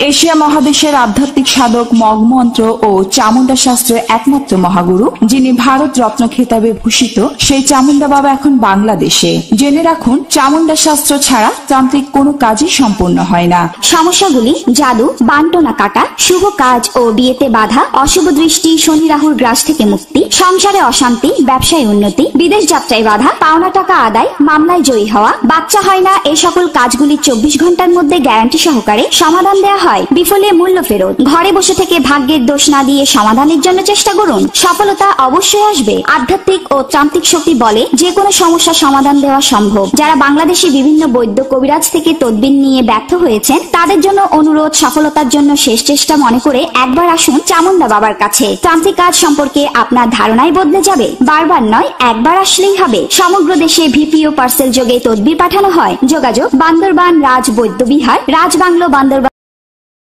Asia মহাদেশের আধ্যাত্মিক সাধক মগমন্ত্র ও চামুন্ডা শাস্ত্রের একমাত্র মহাগুরু যিনি ভারত রত্ন খেতাবে ভূষিত সেই চামুন্ডা বাবা এখন বাংলাদেশে। জেনে রাখুন, চামুন্ডা শাস্ত্র ছাড়া তান্ত্রিক কোনো কাজই সম্পূর্ণ হয় না। সমস্যাগুলি জাদু, বান্টনা কাটা, শুভ কাজ ও বিয়েতে বাধা, অশুভ দৃষ্টি, শনি রাহুর গ্রাস থেকে মুক্তি, সংসারে অশান্তি, ব্যবসায় উন্নতি, বিদেশ যাত্রায় বাধা, পাওনা টাকা আদায়, মামলায় জয়ী হওয়া, বাচ্চা হয় না, এই সকল কাজগুলি 24 ঘন্টার মধ্যে গ্যারান্টি সহকারে সমাধান দেওয়া হয়। বিফলে মূল্য ফেরত। ঘরে বসে থেকে ভাগ্যের দোষ না দিয়ে সমাধানের জন্য চেষ্টা করুন, সফলতা অবশ্যই আসবে। আধ্যাত্মিক ও তান্ত্রিক শক্তি বলে যে কোনো সমস্যা সমাধান দেওয়া সম্ভব। যারা বাংলাদেশে বিভিন্ন বৈদ্য কবিরাজ থেকে তদবির নিয়ে ব্যর্থ হয়েছেন তাদের জন্য অনুরোধ, সফলতার জন্য শেষ চেষ্টা মনে করে একবার আসুন চামুন্ডা বাবার কাছে। তান্ত্রিক কাজ সম্পর্কে আপনার ধারণাই বদলে যাবে। বারবার নয়, একবার আসলেই হবে। সমগ্র দেশে ভিপিও পার্সেল যোগে তদবির পাঠানো হয়। যোগাযোগ: বান্দরবান রাজ বৈদ্য বিহার, রাজবাংলো, বান্দরবান।